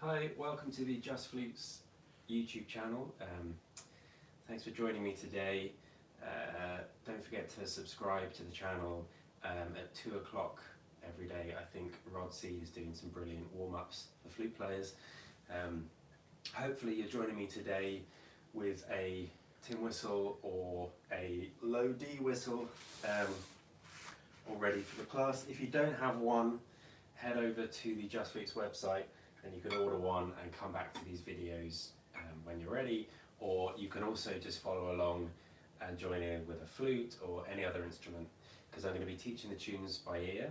Hi, welcome to the Just Flutes YouTube channel. Thanks for joining me today. Don't forget to subscribe to the channel at 2 o'clock every day. I think Rod C is doing some brilliant warm-ups for flute players. Hopefully you're joining me today with a tin whistle or a low D whistle all ready for the class. If you don't have one, head over to the Just Flutes website and you can order one and come back to these videos when you're ready, or you can also just follow along and join in with a flute or any other instrument, because I'm going to be teaching the tunes by ear.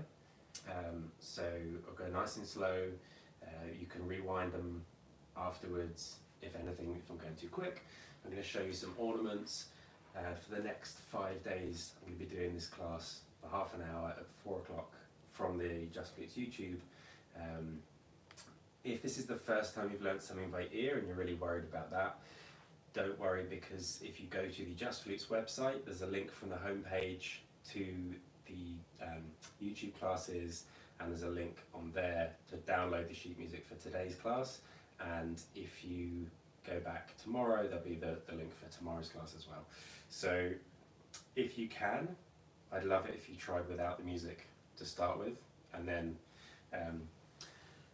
So I'll go nice and slow. You can rewind them afterwards if anything, if I'm going too quick. I'm going to show you some ornaments. For the next 5 days I'm going to be doing this class for half an hour at 4 o'clock from the Just Flutes YouTube. If this is the first time you've learnt something by ear and you're really worried about that, don't worry, because if you go to the Just Flutes website, there's a link from the homepage to the YouTube classes, and there's a link on there to download the sheet music for today's class. And if you go back tomorrow, there'll be the link for tomorrow's class as well. So if you can, I'd love it if you tried without the music to start with, and then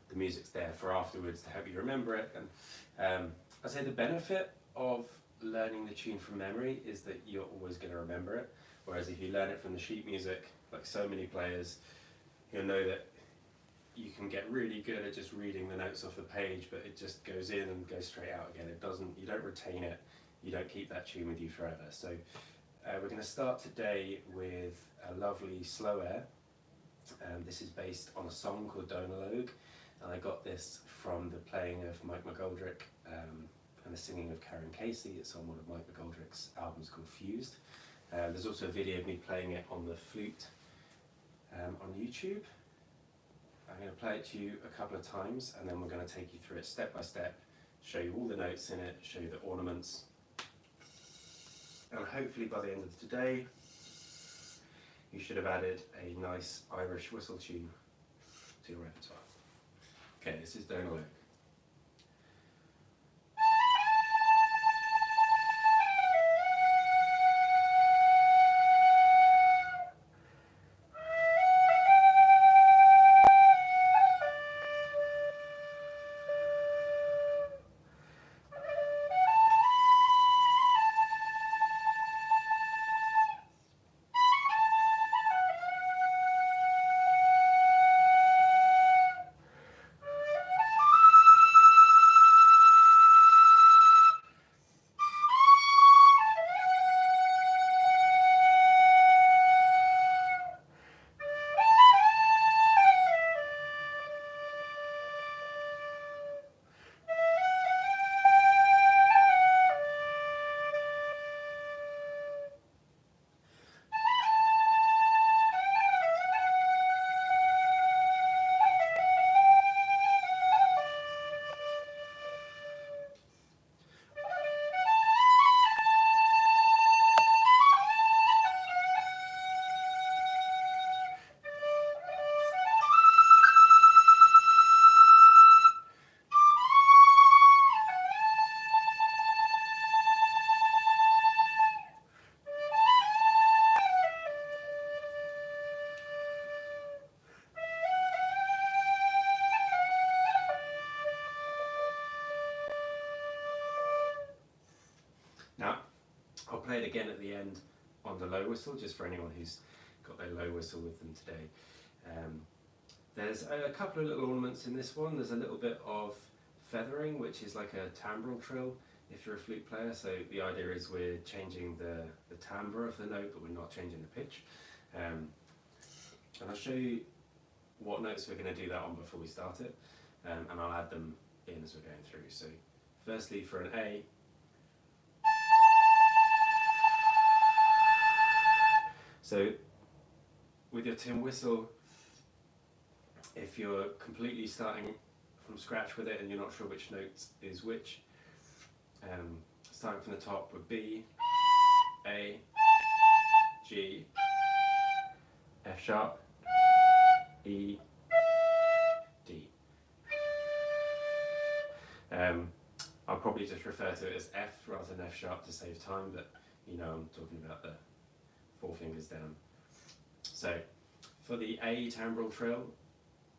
the music's there for afterwards to help you remember it. And I'd say the benefit of learning the tune from memory is that you're always going to remember it, whereas if you learn it from the sheet music, like so many players, you'll know that you can get really good at just reading the notes off the page, but it just goes in and goes straight out again. You don't retain it, you don't keep that tune with you forever. So we're going to start today with a lovely slow air. This is based on a song called Donologue, and I got this from the playing of Mike McGoldrick and the singing of Karen Casey. It's on one of Mike McGoldrick's albums called Fused. There's also a video of me playing it on the flute on YouTube. I'm going to play it to you a couple of times, and then we're going to take you through it step by step, show you all the notes in it, show you the ornaments, and hopefully by the end of today you should have added a nice Irish whistle tune to your repertoire. Okay, this is Donologue. Now, I'll play it again at the end on the low whistle, just for anyone who's got their low whistle with them today. There's a couple of little ornaments in this one. There's a little bit of feathering, which is like a timbral trill if you're a flute player. So the idea is we're changing the timbre of the note, but we're not changing the pitch. And I'll show you what notes we're going to do that on before we start it, and I'll add them in as we're going through. So firstly, for an A, so with your tin whistle, if you're completely starting from scratch with it and you're not sure which note is which, starting from the top would B, A, G, F sharp, E, D. I'll probably just refer to it as F rather than F sharp to save time, but you know I'm talking about the 4 fingers down. So for the A timbral trill,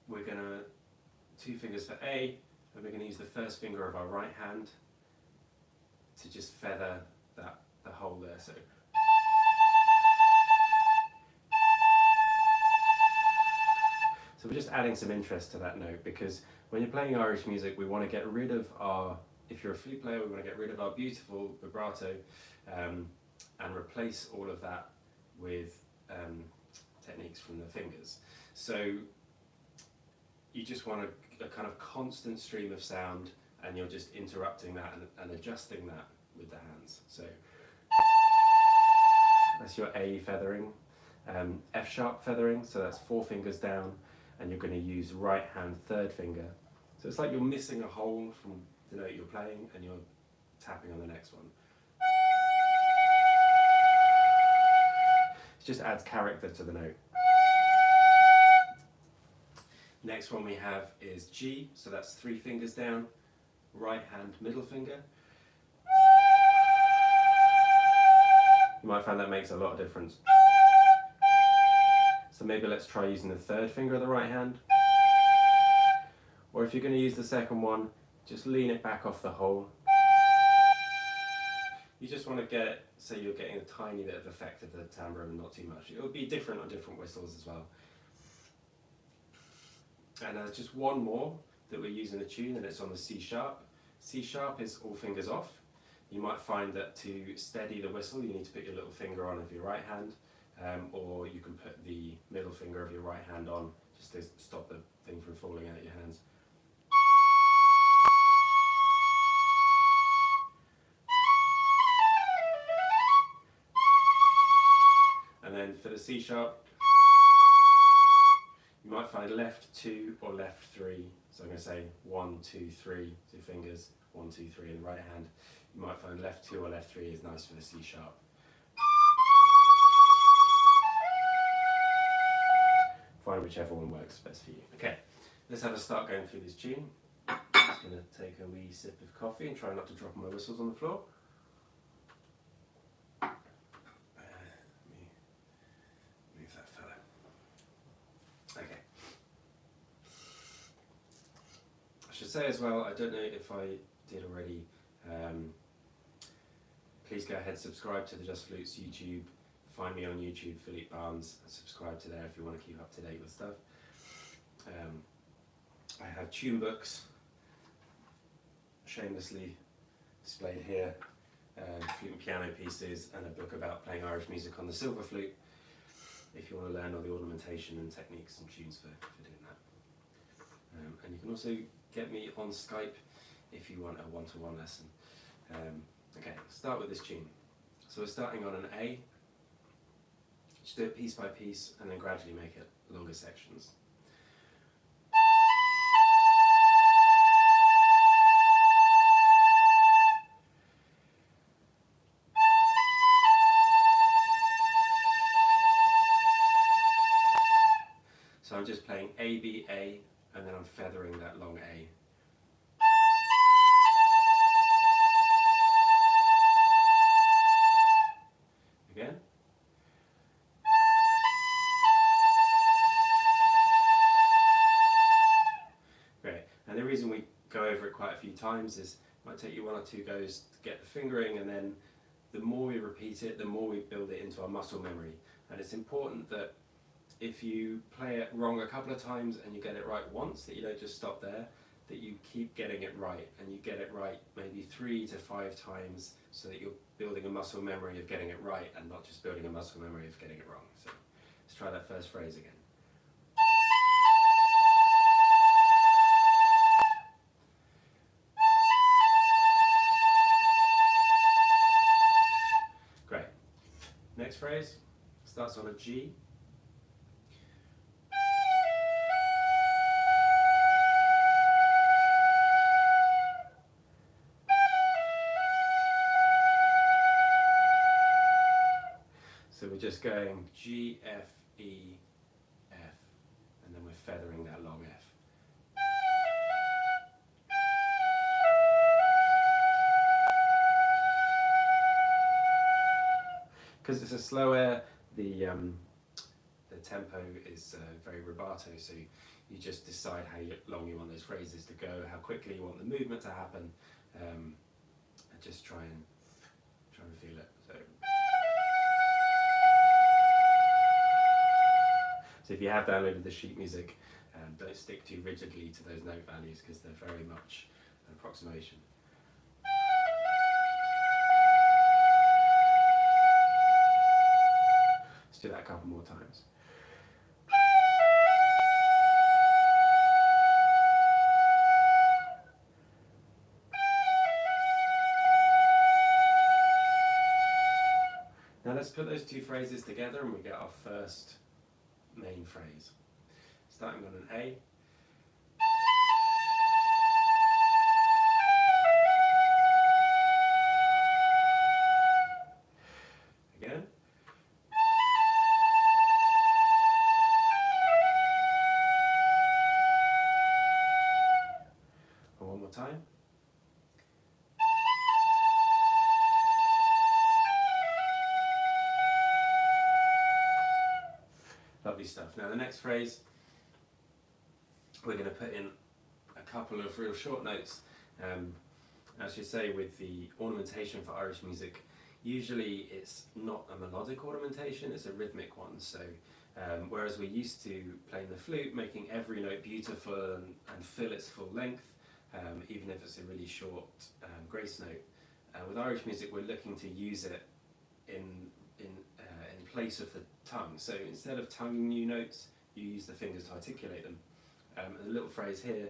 we're going to 2 fingers for A, and we're going to use the first finger of our right hand to just feather the hole there. So we're just adding some interest to that note, because when you're playing Irish music, we want to get rid of our, if you're a flute player, we want to get rid of our beautiful vibrato and replace all of that with techniques from the fingers. So you just want a kind of constant stream of sound, and you're just interrupting that and adjusting that with the hands. So that's your A feathering. F sharp feathering, so that's 4 fingers down, and you're going to use right hand 3rd finger. So it's like you're missing a hole from the note you're playing and you're tapping on the next one. It just adds character to the note. Next one we have is G, so that's 3 fingers down, right hand middle finger. You might find that makes a lot of difference. So maybe let's try using the 3rd finger of the right hand. Or if you're going to use the second one, just lean it back off the hole. You just want to get it so you're getting a tiny bit of effect of the timbre and not too much. It will be different on different whistles as well. And there's just one more that we're using the tune, and it's on the C sharp. C sharp is all fingers off. You might find that to steady the whistle, you need to put your little finger on of your right hand, or you can put the middle finger of your right hand on just to stop the thing from falling out of your hands. And then for the C sharp, you might find left 2 or left 3. So I'm going to say 1, 2, 3, 2 fingers, 1, 2, 3 in the right hand. You might find left 2 or left 3 is nice for the C sharp. Find whichever one works best for you. Okay, let's have a start going through this tune. Just going to take a wee sip of coffee and try not to drop my whistles on the floor. Move that fella. Okay. I should say as well, I don't know if I did already, please go ahead, subscribe to the Just Flutes YouTube. Find me on YouTube, Philippe Barnes, and subscribe to there if you want to keep up to date with stuff. I have tune books, shamelessly displayed here, flute and piano pieces, and a book about playing Irish music on the silver flute, if you want to learn all the ornamentation and techniques and tunes for doing that. And you can also get me on Skype if you want a one-to-one lesson. Okay, start with this tune. So we're starting on an A. Just do it piece by piece and then gradually make it longer sections. So I'm just playing A, B, A, and then I'm feathering that long A. Again. Great. And the reason we go over it quite a few times is it might take you 1 or 2 goes to get the fingering, and then the more we repeat it, the more we build it into our muscle memory. And it's important that if you play it wrong a couple of times and you get it right once, that you don't just stop there, that you keep getting it right, and you get it right maybe 3 to 5 times, so that you're building a muscle memory of getting it right and not just building a muscle memory of getting it wrong. So let's try that first phrase again. Great. Next phrase starts on a G. So we're just going G, F, E, F, and then we're feathering that long F. because it's a slow air, the tempo is very rubato, so you just decide how long you want those phrases to go, how quickly you want the movement to happen, and just try and feel it. So if you have downloaded the sheet music, don't stick too rigidly to those note values because they're very much an approximation. Let's do that a couple more times. Now let's put those two phrases together and we get our first main phrase. Starting on an A. Again. And one more time. Lovely stuff. Now the next phrase, we're going to put in a couple of real short notes. As you say, with the ornamentation for Irish music, usually it's not a melodic ornamentation, it's a rhythmic one. So whereas we're used to playing the flute, making every note beautiful and fill its full length, even if it's a really short grace note, with Irish music we're looking to use it in place of the tongue. So instead of tonguing new notes, you use the fingers to articulate them. And a little phrase here.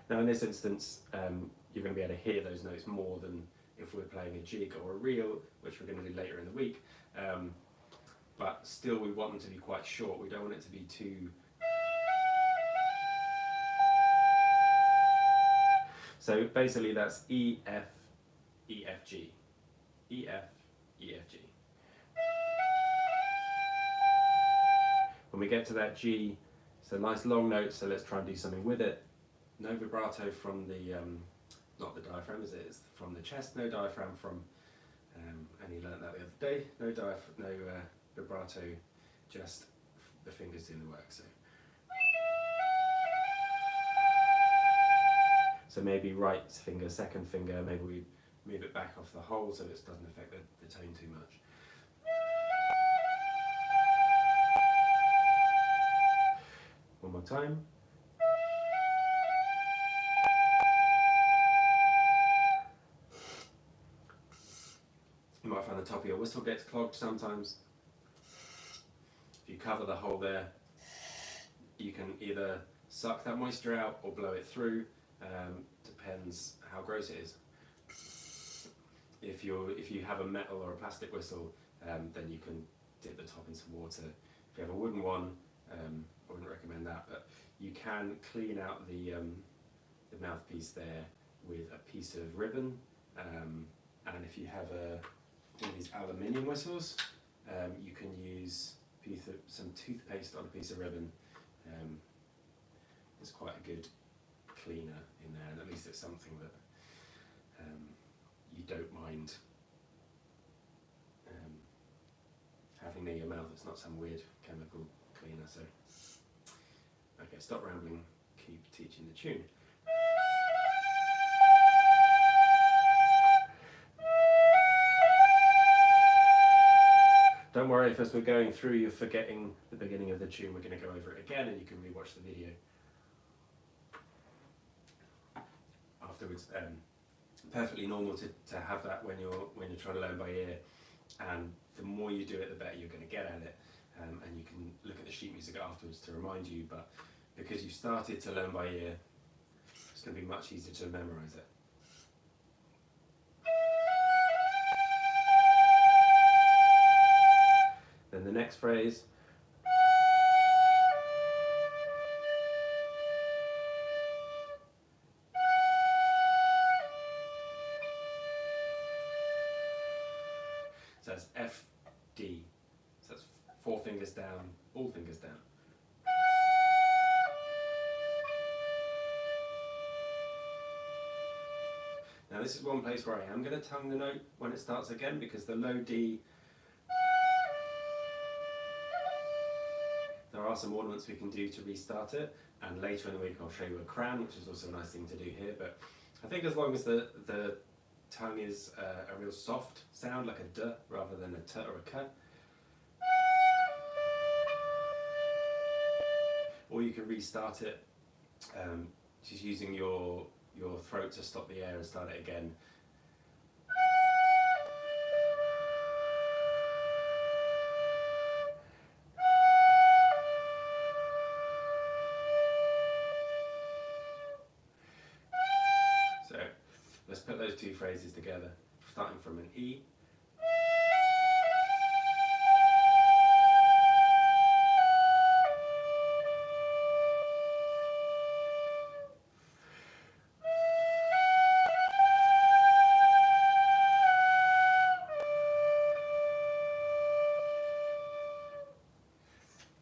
Now in this instance, you're going to be able to hear those notes more than if we're playing a jig or a reel, which we're going to do later in the week. But still we want them to be quite short. We don't want it to be too... So basically that's E, F, E, F, G. E, F, E, F, G. When we get to that G, it's a nice long note, so let's try and do something with it. No vibrato from the, not the diaphragm, is it? It's from the chest, no diaphragm from, and you learned that the other day, no vibrato, just the fingers doing the work. So maybe right finger, second finger, maybe we move it back off the hole so it doesn't affect the tone too much. One more time. You might find the top of your whistle gets clogged sometimes. If you cover the hole there, you can either suck that moisture out or blow it through. Depends how gross it is. If you have a metal or a plastic whistle, then you can dip the top into water. If you have a wooden one, I wouldn't recommend that, but you can clean out the mouthpiece there with a piece of ribbon, and if you have one of these aluminium whistles, you can use some toothpaste on a piece of ribbon. It's quite a good cleaner in there, and at least it's something that you don't mind having near your mouth. It's not some weird chemical cleaner. So, okay, stop rambling, keep teaching the tune. Don't worry if as we're going through you're forgetting the beginning of the tune. We're going to go over it again and you can rewatch the video afterwards. Perfectly normal to have that when you're trying to learn by ear, and the more you do it the better you're going to get at it, and you can look at the sheet music afterwards to remind you, but because you've started to learn by ear, it's going to be much easier to memorize it. Then the next phrase. So that's F, D. So that's 4 fingers down, all fingers down. Now this is one place where I am going to tongue the note when it starts again, because the low D, there are some ornaments we can do to restart it, and later in the week I'll show you a cran, which is also a nice thing to do here. But I think as long as the tongue is a real soft sound, like a D rather than a T or a K, or you can restart it just using your throat to stop the air and start it again. So let's put those two phrases together, starting from an E.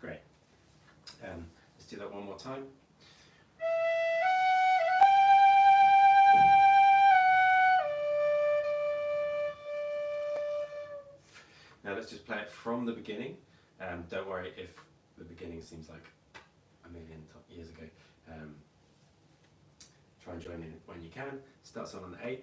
Great. Let's do that one more time. Now let's just play it from the beginning. Don't worry if the beginning seems like a million years ago. Try and join in when you can. Starts on an A.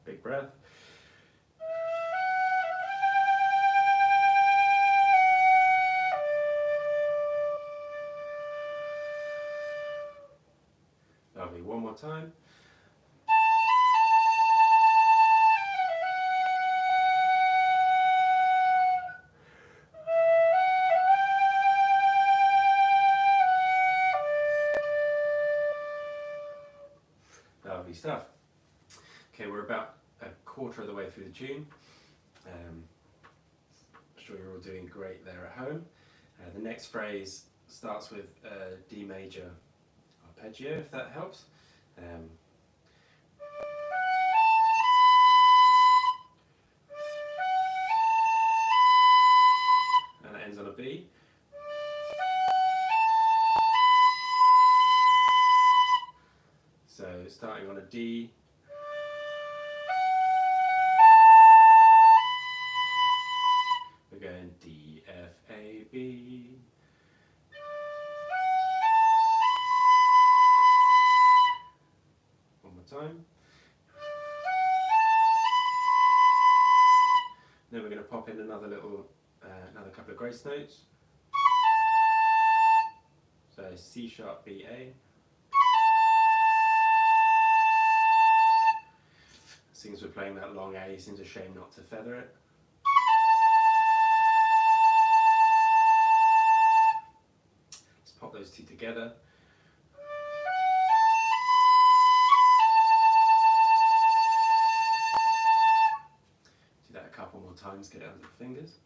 Big breath. Lovely, one more time. Lovely stuff. Okay, we're about a quarter of the way through the tune. I'm sure you're all doing great there at home. The next phrase starts with D major arpeggio, if that helps. And it ends on a B. So starting on a D, we're going D, F, A, B. One more time. Then we're going to pop in another little, another couple of grace notes. So C sharp, B, A. Seems we're playing that long A, seems a shame not to feather it. Let's pop those two together. Do that a couple more times, get it under the fingers.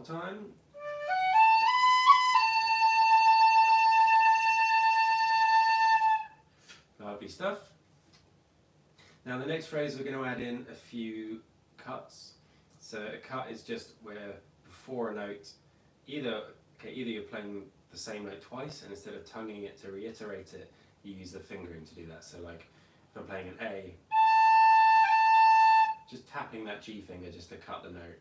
Time. Lovely stuff. Now the next phrase we're going to add in a few cuts. So a cut is just where before a note, either you're playing the same note twice, and instead of tonguing it to reiterate it, you use the fingering to do that. So like if I'm playing an A, just tapping that G finger just to cut the note.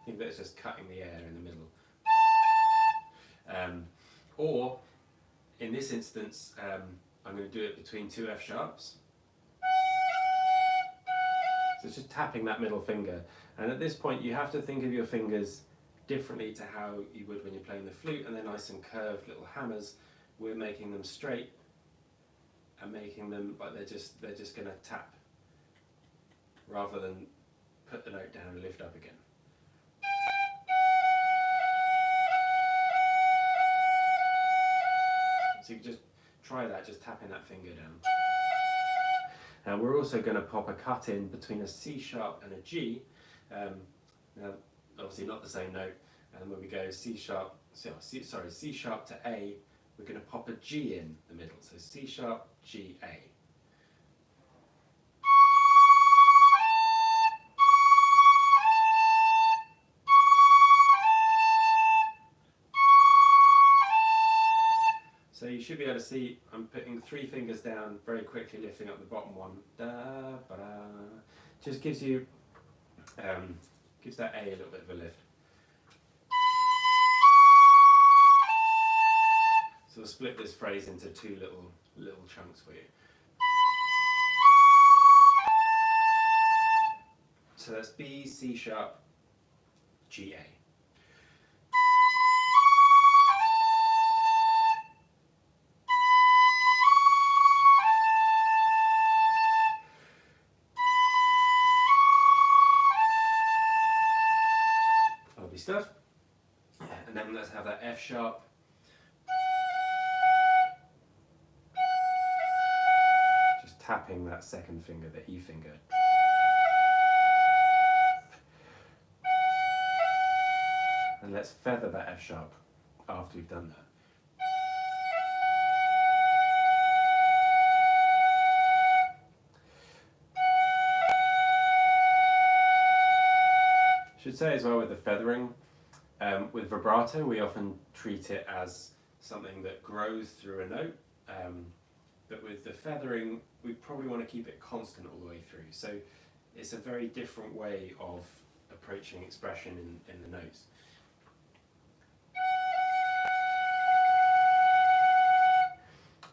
Think that it's just cutting the air in the middle. Or in this instance, I'm going to do it between two F sharps. So it's just tapping that middle finger. And at this point, you have to think of your fingers differently to how you would when you're playing the flute, and they're nice and curved little hammers. We're making them straight and making them like they're just going to tap rather than put the note down and lift up again. So you can just try that, just tapping that finger down. And we're also going to pop a cut in between a C sharp and a G. Now, obviously not the same note. And when we go C sharp, C sharp to A, we're going to pop a G in the middle. So C sharp, G, A. So you should be able to see I'm putting 3 fingers down, very quickly lifting up the bottom one. Da, ba, da. Just gives you, gives that A a little bit of a lift. So we'll split this phrase into 2 little chunks for you. So that's B, C sharp, G, A. Lovely stuff. And then let's have that F sharp. Just tapping that second finger, the E finger. And let's feather that F sharp after we've done that. Should say as well with the feathering, with vibrato we often treat it as something that grows through a note, but with the feathering we probably want to keep it constant all the way through. So it's a very different way of approaching expression in the notes.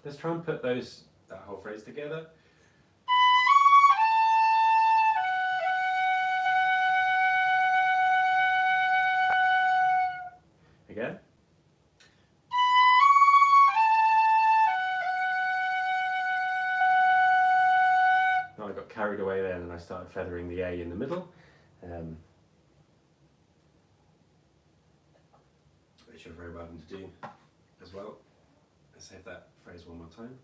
Let's try and put that whole phrase together. Again. Now I got carried away then and I started feathering the A in the middle, which you're very welcome to do as well. Let's have that phrase one more time.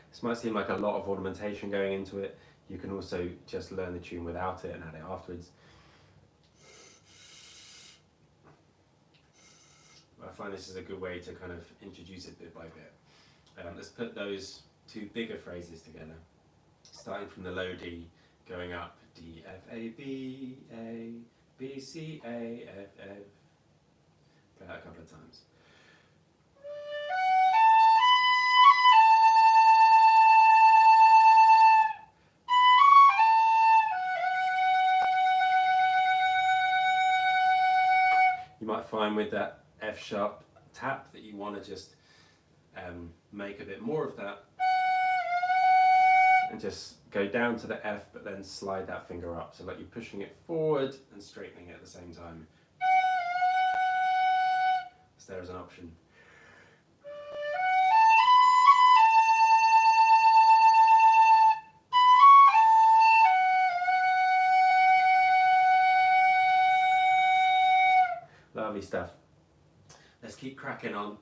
This might seem like a lot of ornamentation going into it. You can also just learn the tune without it and add it afterwards. I find this is a good way to kind of introduce it bit by bit. Let's put those 2 bigger phrases together, starting from the low D, going up D, F, A, B, C, A, F, F. Play that a couple of times. You might find with that F sharp tap that you want to just make a bit more of that and just go down to the F but then slide that finger up, so like you're pushing it forward and straightening it at the same time. So there's an option. Lovely stuff. Let's keep cracking on.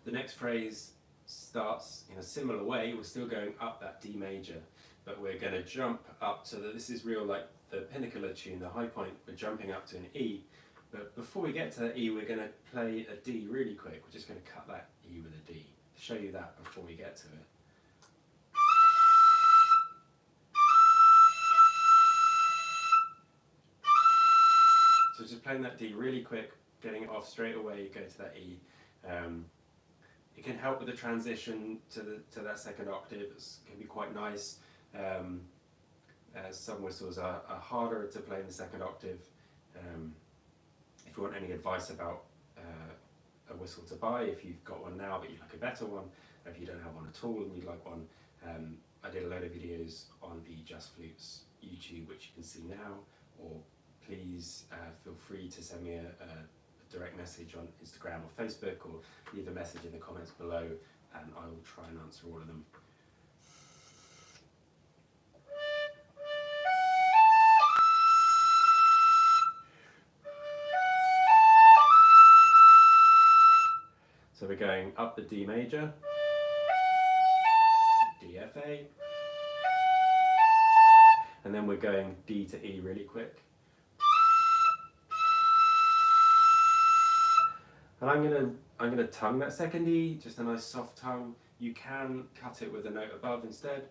The next phrase starts in a similar way. We're still going up that D major, but we're going to jump up to this is real like the pinnacle of tune, the high point. We're jumping up to an E, but before we get to the E, we're going to play a D really quick. We're just going to cut that E with a D. To show you that before we get to it. So just playing that D really quick, getting it off straight away, go to that E. It can help with the transition to that second octave. It can be quite nice. Some whistles are harder to play in the second octave. If you want any advice about a whistle to buy, if you've got one now but you'd like a better one, or if you don't have one at all and you'd like one, I did a load of videos on the Just Flutes YouTube, which you can see now, or please feel free to send me a direct message on Instagram or Facebook, or leave a message in the comments below and I will try and answer all of them. So we're going up the D major, D, F, A, and then we're going D to E really quick. And I'm gonna tongue that second E, just a nice soft tongue. You can cut it with a note above instead.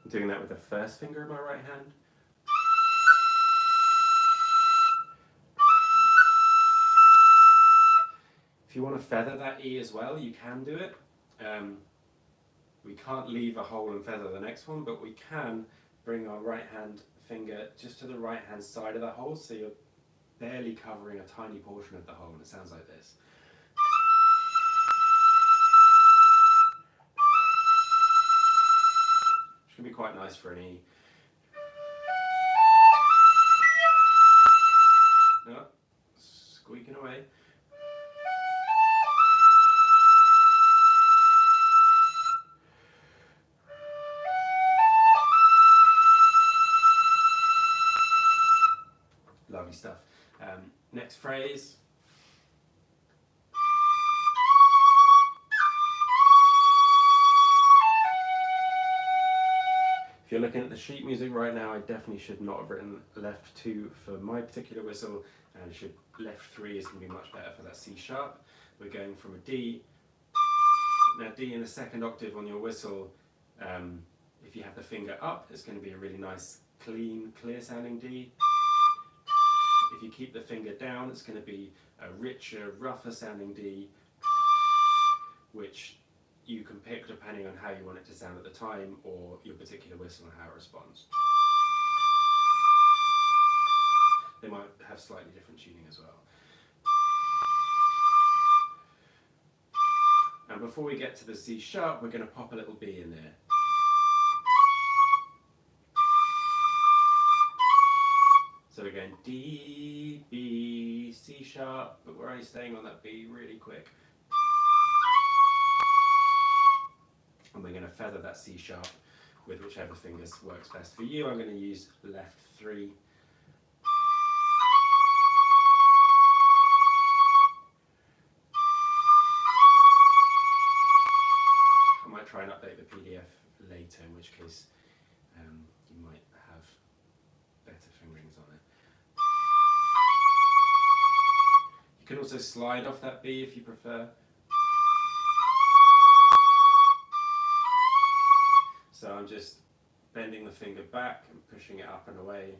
I'm doing that with the first finger of my right hand. If you want to feather that E as well, you can do it. We can't leave a hole and feather the next one, but we can bring our right hand finger just to the right hand side of that hole, so you're barely covering a tiny portion of the hole, and it sounds like this. Which can be quite nice for an E. No, squeaking away. Lovely stuff. Next phrase. If you're looking at the sheet music right now, I definitely should not have written left 2 for my particular whistle, and left 3 is going to be much better for that C sharp. We're going from a D. Now D in the second octave on your whistle, if you have the finger up, it's going to be a really nice, clean, clear sounding D. If you keep the finger down, it's going to be a richer, rougher sounding D, which you can pick depending on how you want it to sound at the time, or your particular whistle and how it responds. They might have slightly different tuning as well. And before we get to the C sharp, we're going to pop a little B in there. So we're going D, B, C sharp, but we're only staying on that B really quick. And we're going to feather that C sharp with whichever fingers works best for you. I'm going to use left 3. I might try and update the PDF later, in which case you might have better fingerings on it. You can also slide off that B if you prefer. So I'm just bending the finger back and pushing it up and away.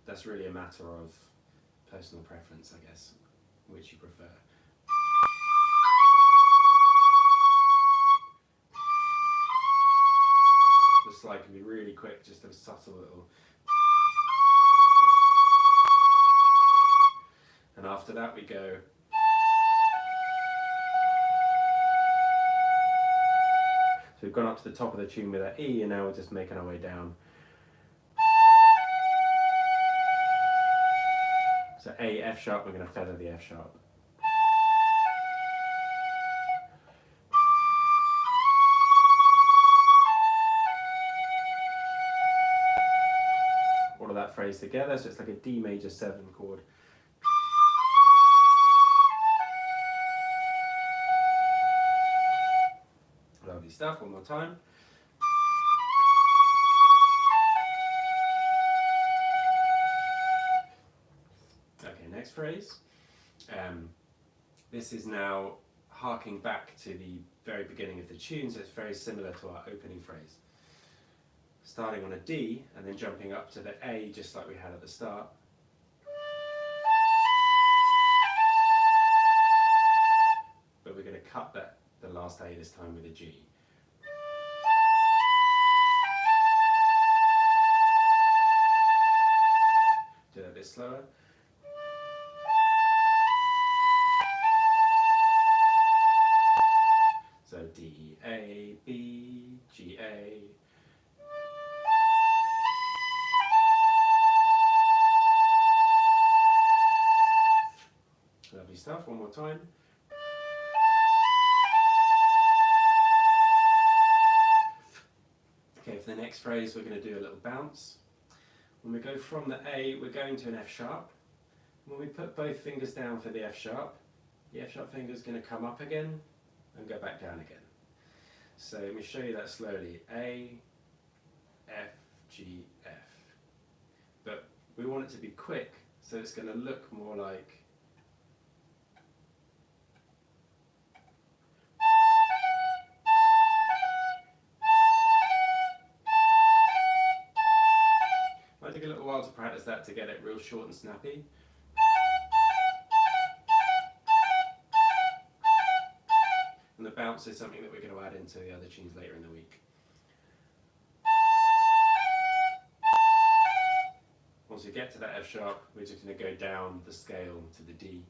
That's really a matter of personal preference, I guess, which you prefer. The slide can be really quick, just a subtle little. And after that we go. So we've gone up to the top of the tune with that E, and now we're just making our way down. So A, F sharp, we're going to feather the F sharp. All of that phrase together, so it's like a D major 7 chord. Lovely stuff, one more time. Okay, next phrase. This is now harking back to the very beginning of the tune, so it's very similar to our opening phrase. Starting on a D and then jumping up to the A just like we had at the start. But we're going to cut the last A this time with a G. Do that a bit slower. So D, A, B, G, A. Lovely stuff, one more time. Okay, for the next phrase we're going to do a little bounce. When we go from the A, we're going to an F sharp. When we put both fingers down for the F sharp finger is going to come up again, and go back down again. So let me show you that slowly. A, F, G, F. But we want it to be quick, so it's going to look more like might take a little while to practice that to get it real short and snappy. And the bounce is something that we're going to add into the other tunes later in the week. Once we get to that F sharp, we're just going to go down the scale to the D.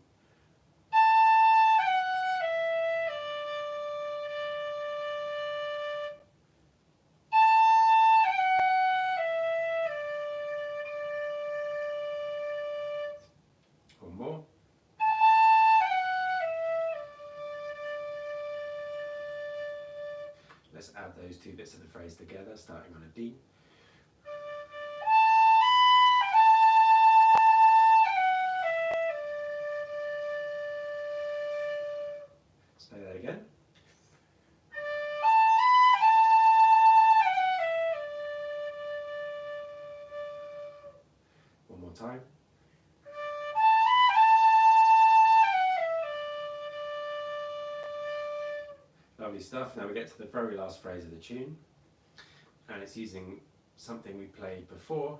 One more. Let's add those two bits of the phrase together, starting on a D. Let's play that again. One more time. Lovely stuff. Now we get to the very last phrase of the tune, and it's using something we played before.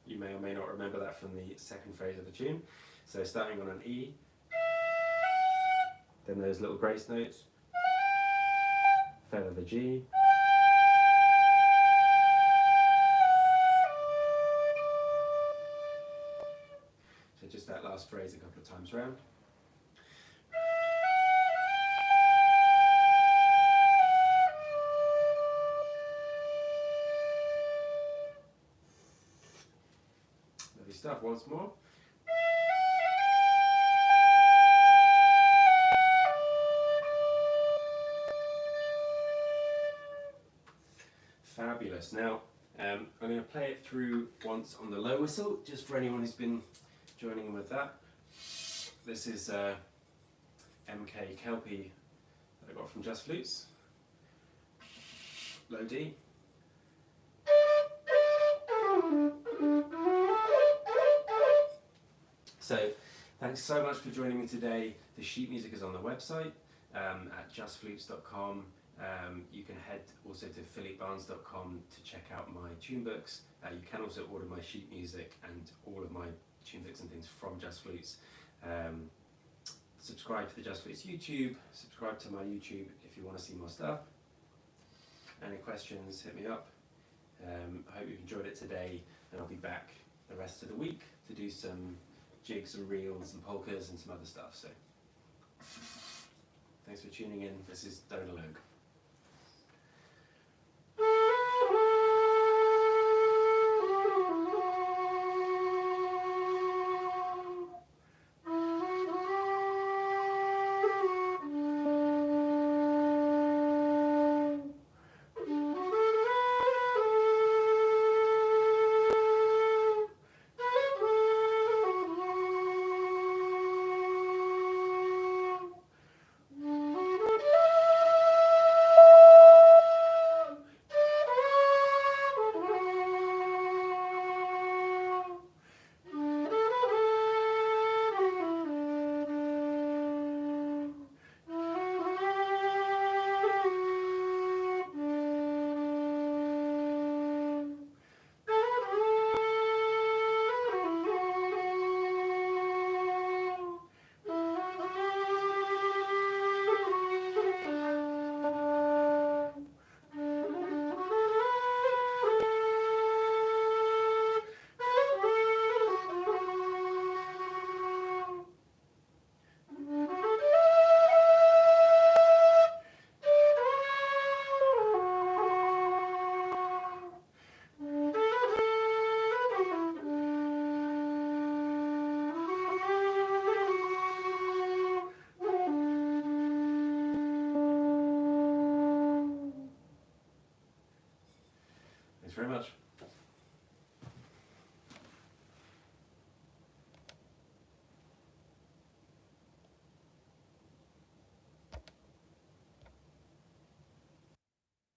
You may or may not remember that from the second phrase of the tune. So starting on an E, then those little grace notes, feather the G, so just that last phrase a couple of times round. Lovely stuff, once more. Fabulous. Now, I'm going to play it through once on the low whistle, just for anyone who's been joining in with that. This is MK Kelpie that I got from Just Flutes. Low D. So, thanks so much for joining me today. The sheet music is on the website at justflutes.com. You can head also to philippebarnes.com to check out my tune books. You can also order my sheet music and all of my tune books and things from Just Flutes. Subscribe to the Just Flutes YouTube, subscribe to my YouTube if you want to see more stuff. Any questions, hit me up. I hope you've enjoyed it today, and I'll be back the rest of the week to do some jigs and reels and polkas and some other stuff. So thanks for tuning in. This is Donalogue.